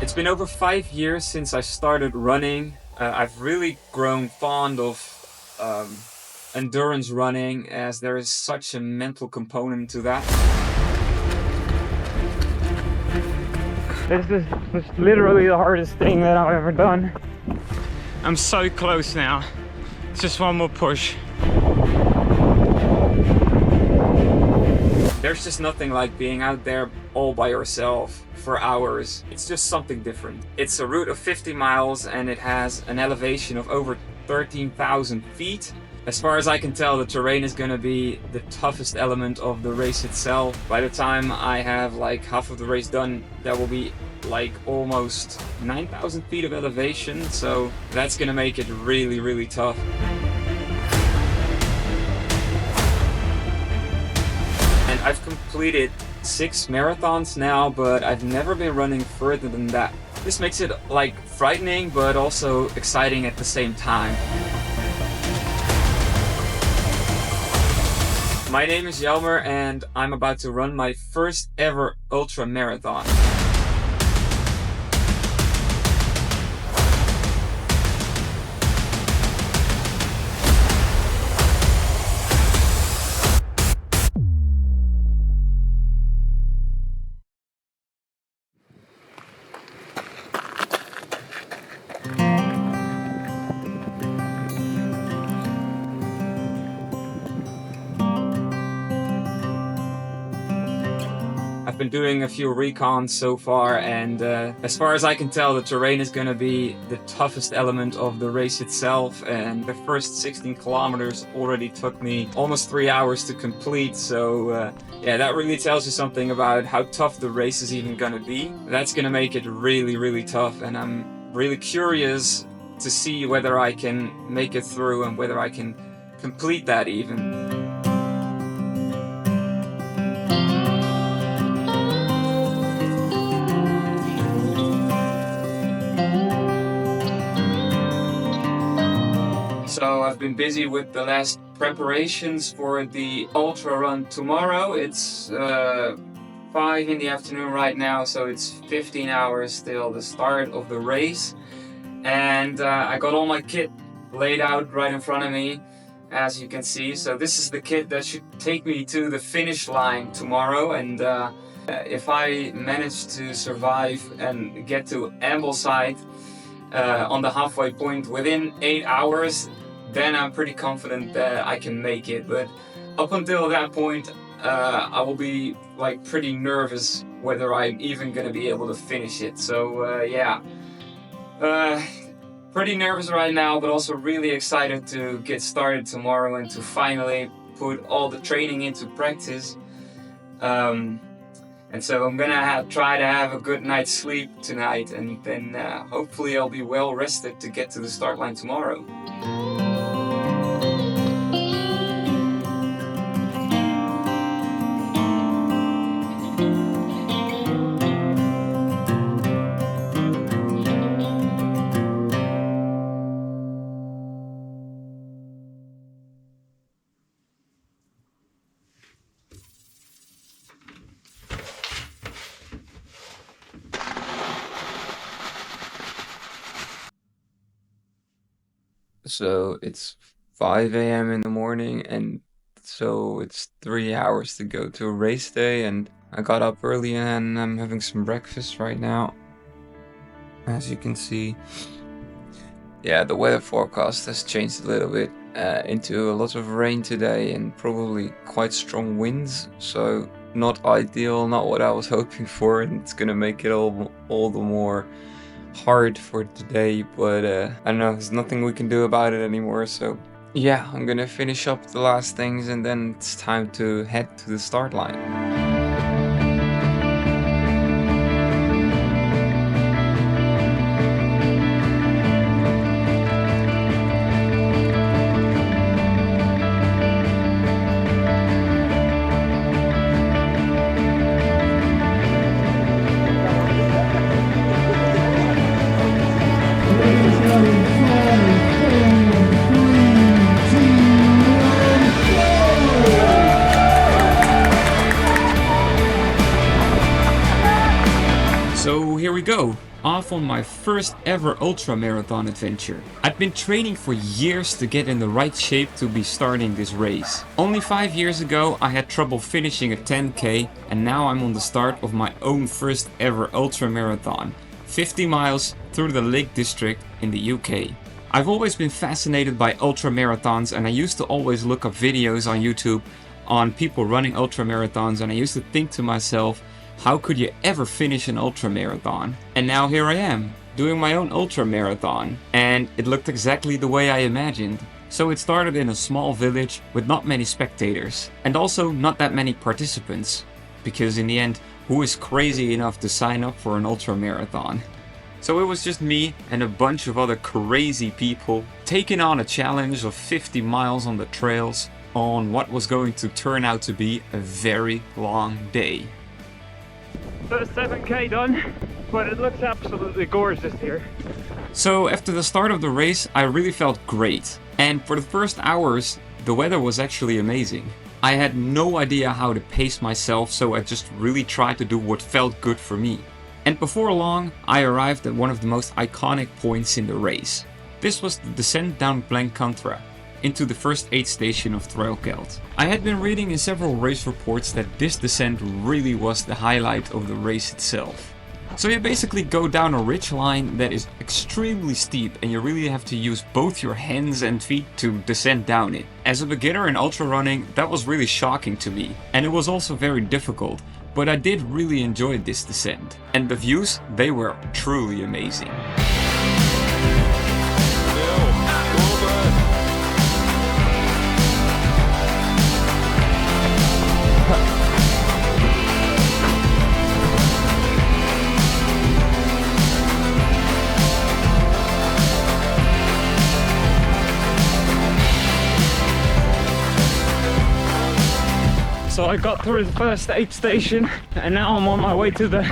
It's been over 5 years since I started running. I've really grown fond of endurance running, as there is such a mental component to that. This is literally the hardest thing that I've ever done. I'm so close now. It's just one more push. There's just nothing like being out there all by yourself for hours. It's just something different. It's a route of 50 miles and it has an elevation of over 13,000 feet. As far as I can tell, the terrain is going to be the toughest element of the race itself. By the time I have like half of the race done, that will be like almost 9,000 feet of elevation. So that's going to make it really, really tough. And I've completed 6 marathons now, but I've never been running further than that. This makes it like frightening, but also exciting at the same time. My name is Jelmer and I'm about to run my first ever ultramarathon. I've been doing a few recons so far, and as far as I can tell, the terrain is going to be the toughest element of the race itself, and the first 16 kilometers already took me almost 3 hours to complete, so yeah, that really tells you something about how tough the race is even going to be. That's going to make it really, really tough, and I'm really curious to see whether I can make it through and whether I can complete that even. So I've been busy with the last preparations for the ultra run tomorrow. It's 5 in the afternoon right now, so it's 15 hours till the start of the race. And I got all my kit laid out right in front of me, as you can see. So this is the kit that should take me to the finish line tomorrow. And if I manage to survive and get to Ambleside on the halfway point within 8 hours, then I'm pretty confident that I can make it. But up until that point, I will be like pretty nervous whether I'm even gonna be able to finish it. So yeah, pretty nervous right now, but also really excited to get started tomorrow and to finally put all the training into practice. And so I'm gonna try to have a good night's sleep tonight, and then hopefully I'll be well rested to get to the start line tomorrow. So it's 5 a.m. in the morning, and so it's 3 hours to go to a race day, and I got up early and I'm having some breakfast right now. As you can see, yeah, the weather forecast has changed a little bit into a lot of rain today and probably quite strong winds, so not ideal, not what I was hoping for, and it's gonna make it all the more hard for today, but I don't know, there's nothing we can do about it anymore. So yeah, I'm gonna finish up the last things and then it's time to head to the start line. So here we go. off on my first ever ultramarathon adventure. I'd been training for years to get in the right shape to be starting this race. Only 5 years ago I had trouble finishing a 10k, and now I'm on the start of my own first ever ultramarathon, 50 miles through the Lake District in the UK. I've always been fascinated by ultramarathons, and I used to always look up videos on YouTube on people running ultramarathons, and I used to think to myself, how could you ever finish an ultramarathon? And now here I am, doing my own ultramarathon, and it looked exactly the way I imagined. So it started in a small village with not many spectators, and also not that many participants, because in the end, who is crazy enough to sign up for an ultramarathon? So it was just me and a bunch of other crazy people taking on a challenge of 50 miles on the trails on what was going to turn out to be a very long day. First 7k done, but it looks absolutely gorgeous here. So after the start of the race, I really felt great. And for the first hours, the weather was actually amazing. I had no idea how to pace myself, so I just really tried to do what felt good for me. And before long, I arrived at one of the most iconic points in the race. This was the descent down Blencontra into the first aid station of Thruilkeld. I had been reading in several race reports that this descent really was the highlight of the race itself. So you basically go down a ridge line that is extremely steep, and you really have to use both your hands and feet to descend down it. As a beginner in ultra running, that was really shocking to me, and it was also very difficult, but I did really enjoy this descent. And the views, they were truly amazing. So I got through the first aid station, and now I'm on my way to the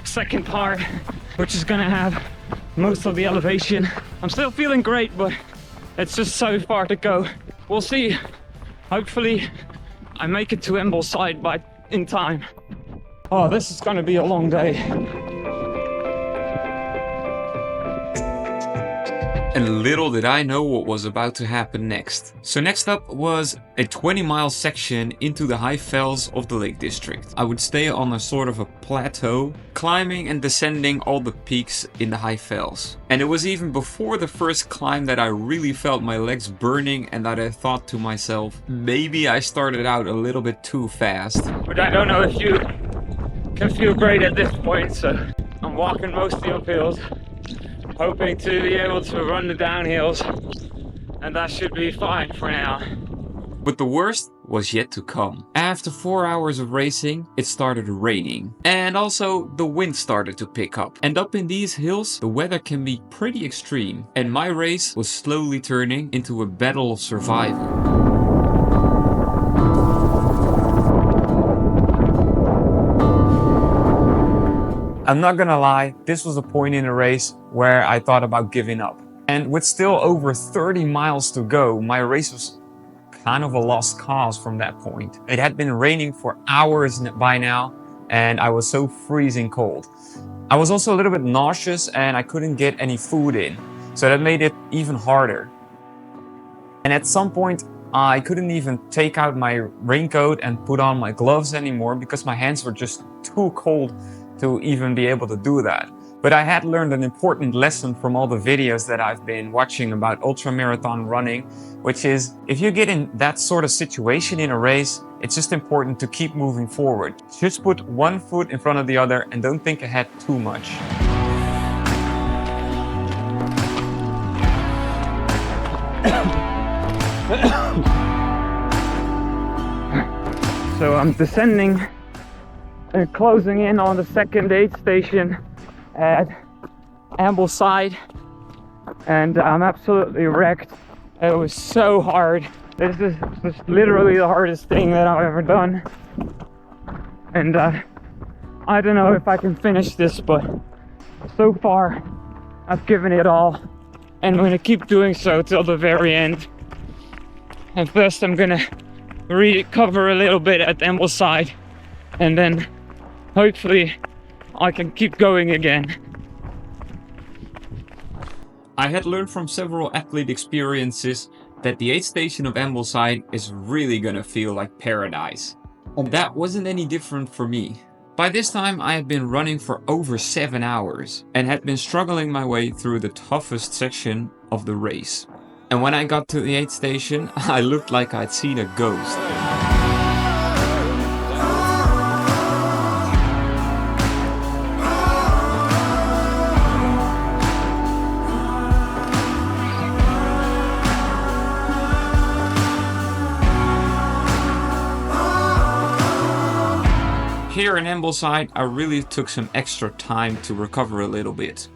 second part, which is gonna have most of the elevation. I'm still feeling great, but it's just so far to go. We'll see. Hopefully I make it to Ambleside in time. Oh, this is gonna be a long day. And little did I know what was about to happen next. So next up was a 20-mile section into the high fells of the Lake District. I would stay on a sort of a plateau, climbing and descending all the peaks in the high fells. And it was even before the first climb that I really felt my legs burning, and that I thought to myself, maybe I started out a little bit too fast. But I don't know if you can feel great at this point, so I'm walking mostly up hills, hoping to be able to run the downhills, and that should be fine for now. But the worst was yet to come. After 4 hours of racing, it started raining. And also the wind started to pick up. And up in these hills, the weather can be pretty extreme. And my race was slowly turning into a battle of survival. I'm not gonna lie, this was a point in the race where I thought about giving up. And with still over 30 miles to go, my race was kind of a lost cause from that point. It had been raining for hours by now, and I was so freezing cold. I was also a little bit nauseous, and I couldn't get any food in, so that made it even harder. And at some point, I couldn't even take out my raincoat and put on my gloves anymore because my hands were just too cold to even be able to do that. But I had learned an important lesson from all the videos that I've been watching about ultramarathon running, which is if you get in that sort of situation in a race, it's just important to keep moving forward. Just put one foot in front of the other and don't think ahead too much. So I'm descending and closing in on the second aid station at Ambleside, and I'm absolutely wrecked. It was so hard. This is just literally the hardest thing that I've ever done, and I don't know if I can finish this, but so far I've given it all, and I'm gonna keep doing so till the very end. And first I'm gonna recover a little bit at Ambleside, and then hopefully I can keep going again. I had learned from several athlete experiences that the aid station of Ambleside is really gonna feel like paradise. And that wasn't any different for me. By this time I had been running for over 7 hours and had been struggling my way through the toughest section of the race. And when I got to the aid station, I looked like I'd seen a ghost. Here in Ambleside, I really took some extra time to recover a little bit.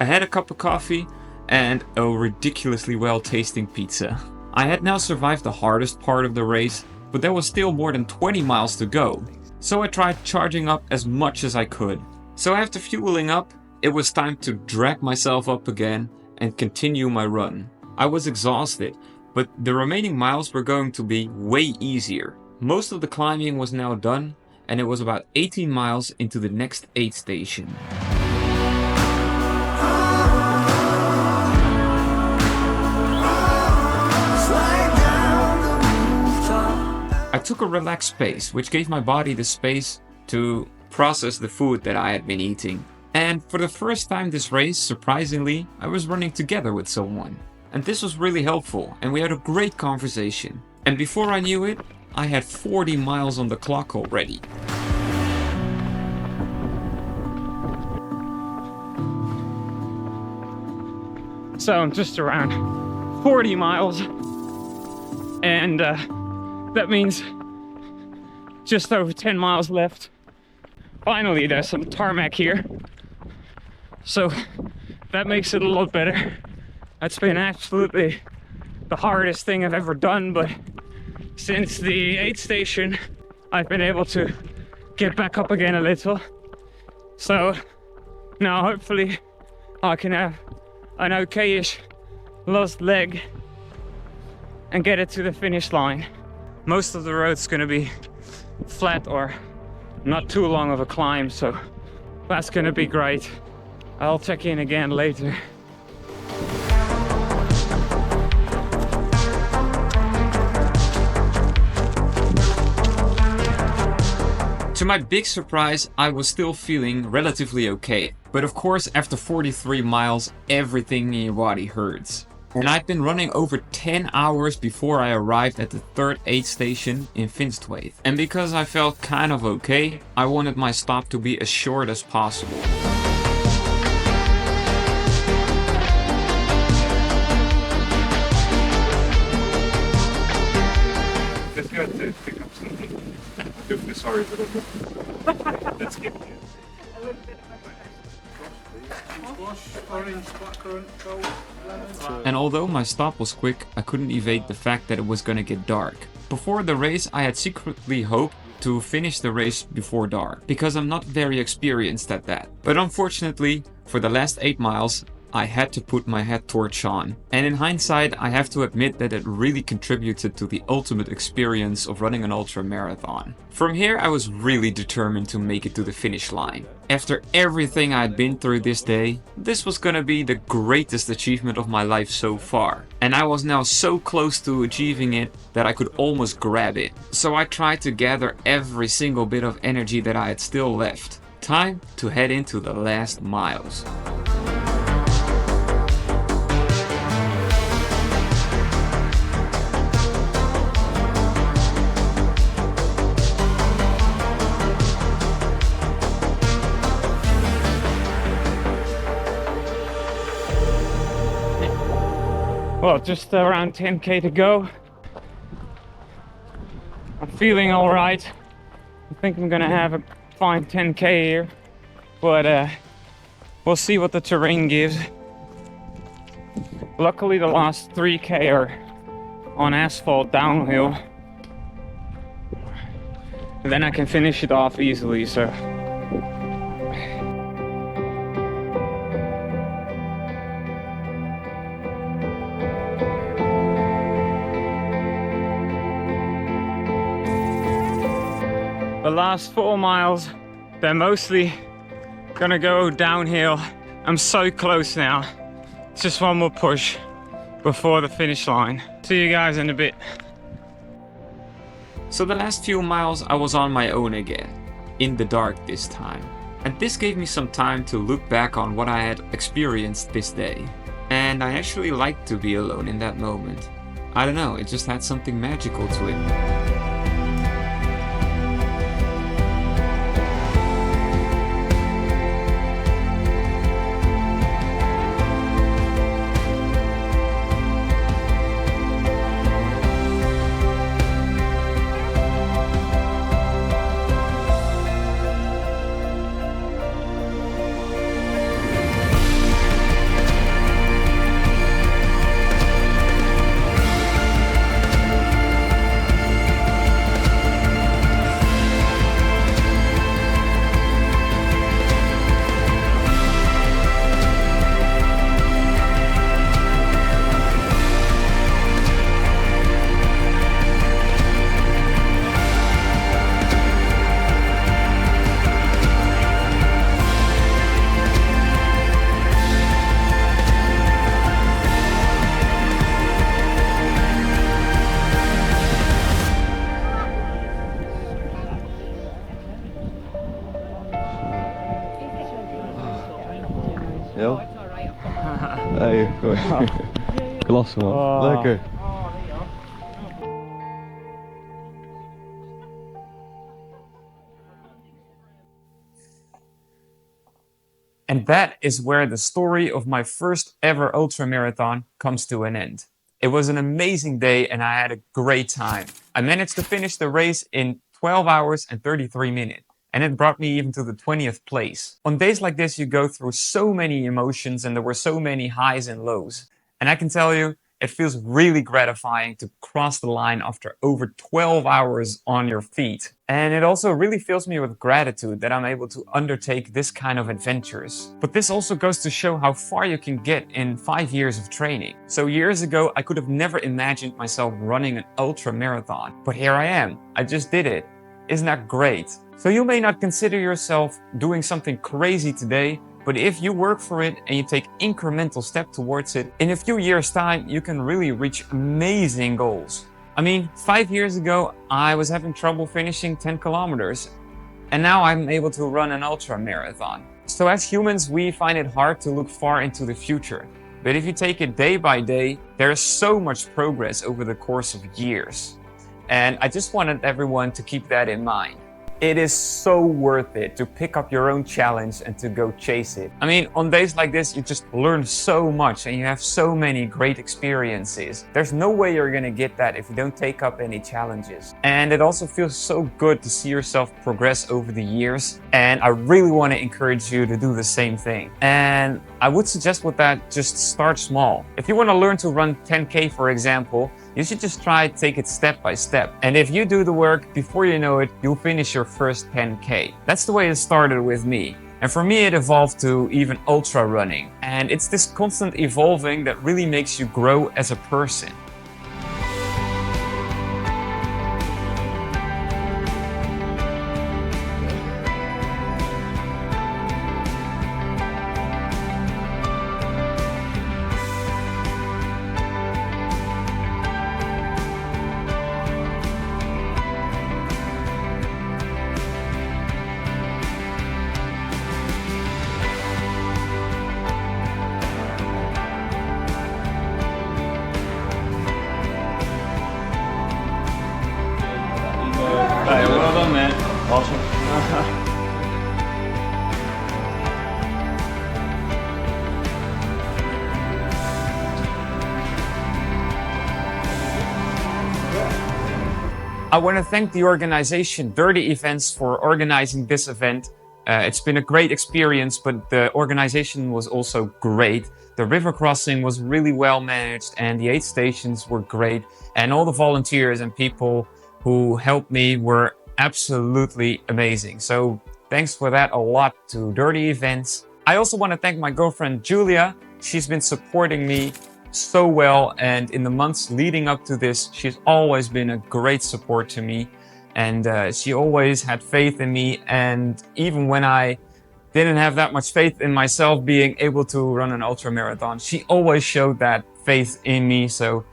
I had a cup of coffee and a ridiculously well-tasting pizza. I had now survived the hardest part of the race, but there was still more than 20 miles to go. So I tried charging up as much as I could. So after fueling up, it was time to drag myself up again and continue my run. I was exhausted, but the remaining miles were going to be way easier. Most of the climbing was now done, and it was about 18 miles into the next aid station. I took a relaxed pace, which gave my body the space to process the food that I had been eating. And for the first time this race, surprisingly, I was running together with someone. And this was really helpful, and we had a great conversation. And before I knew it, I had 40 miles on the clock already. So I'm just around 40 miles, and that means just over 10 miles left. Finally, there's some tarmac here, so that makes it a lot better. That's been absolutely the hardest thing I've ever done, but since the aid station, I've been able to get back up again a little. So now hopefully I can have an okay-ish lost leg and get it to the finish line. Most of the road's gonna be flat or not too long of a climb, so that's gonna be great. I'll check in again later. To my big surprise, I was still feeling relatively okay. But of course, after 43 miles, everything in your body hurts. And I'd been running over 10 hours before I arrived at the third aid station in Finstwaite. And because I felt kind of okay, I wanted my stop to be as short as possible. Let's go to pick up something. Sorry for that. Let's get it. And although my stop was quick, I couldn't evade the fact that it was gonna get dark. Before the race, I had secretly hoped to finish the race before dark, because I'm not very experienced at that. But unfortunately, for the last 8 miles, I had to put my head torch on. And in hindsight, I have to admit that it really contributed to the ultimate experience of running an ultramarathon. From here, I was really determined to make it to the finish line. After everything I'd been through this day, this was gonna be the greatest achievement of my life so far. And I was now so close to achieving it that I could almost grab it. So I tried to gather every single bit of energy that I had still left. Time to head into the last miles. Well, just around 10k to go. I'm feeling all right. I think I'm gonna have a fine 10k here, but we'll see what the terrain gives. Luckily, the last 3k are on asphalt downhill, and then I can finish it off easily. So. The last 4 miles, they're mostly gonna go downhill. I'm so close now. Just one more push before the finish line. See you guys in a bit. So the last few miles I was on my own again, in the dark this time. And this gave me some time to look back on what I had experienced this day. And I actually liked to be alone in that moment. I don't know, it just had something magical to it. Ja? Nee, gewoon. Klasse man, lekker. And that is where the story of my first ever ultramarathon comes to an end. It was an amazing day and I had a great time. I managed to finish the race in 12 hours and 33 minutes. And it brought me even to the 20th place. On days like this, you go through so many emotions and there were so many highs and lows. And I can tell you, it feels really gratifying to cross the line after over 12 hours on your feet. And it also really fills me with gratitude that I'm able to undertake this kind of adventures. But this also goes to show how far you can get in 5 years of training. So years ago, I could have never imagined myself running an ultra marathon. But here I am. I just did it. Isn't that great? So you may not consider yourself doing something crazy today, but if you work for it and you take incremental steps towards it, in a few years' time, you can really reach amazing goals. I mean, 5 years ago, I was having trouble finishing 10 kilometers, and now I'm able to run an ultra marathon. So as humans, we find it hard to look far into the future. But if you take it day by day, there's so much progress over the course of years. And I just wanted everyone to keep that in mind. It is so worth it to pick up your own challenge and to go chase it. I mean, on days like this, you just learn so much and you have so many great experiences. There's no way you're gonna get that if you don't take up any challenges. And it also feels so good to see yourself progress over the years. And I really want to encourage you to do the same thing. And I would suggest with that, just start small. If you want to learn to run 10K, for example, you should just try to take it step by step. And if you do the work, before you know it, you'll finish your first 10K. That's the way it started with me. And for me, it evolved to even ultra running. And it's this constant evolving that really makes you grow as a person. Hey, well done, man. Awesome. I want to thank the organization Dirty Events for organizing this event. It's been a great experience, but the organization was also great. The river crossing was really well managed and the aid stations were great. And all the volunteers and people who helped me were absolutely amazing. So thanks for that a lot to Dirty Events. I also want to thank my girlfriend Julia. She's been supporting me so well, and in the months leading up to this, she's always been a great support to me, and she always had faith in me. And even when I didn't have that much faith in myself being able to run an ultramarathon. She always showed that faith in me, so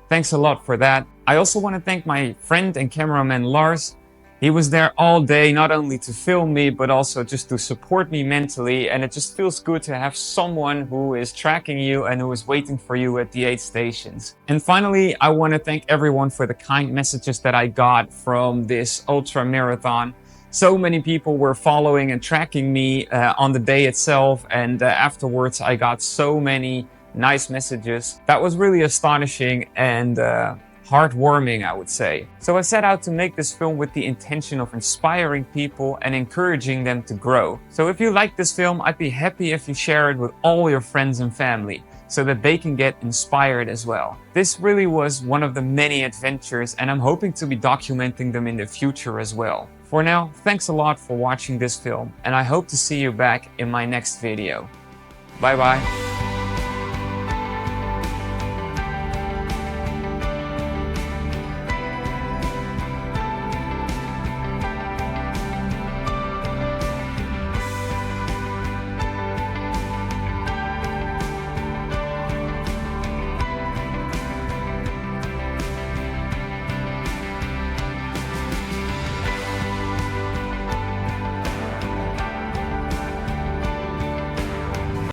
thanks a lot for that. I also want to thank my friend and cameraman Lars. He was there all day, not only to film me, but also just to support me mentally. And it just feels good to have someone who is tracking you and who is waiting for you at the aid stations. And finally, I want to thank everyone for the kind messages that I got from this ultra marathon. So many people were following and tracking me on the day itself. And afterwards, I got so many nice messages. That was really astonishing and heartwarming, I would say. So I set out to make this film with the intention of inspiring people and encouraging them to grow. So if you like this film, I'd be happy if you share it with all your friends and family so that they can get inspired as well. This really was one of the many adventures, and I'm hoping to be documenting them in the future as well. For now, thanks a lot for watching this film, and I hope to see you back in my next video. Bye bye.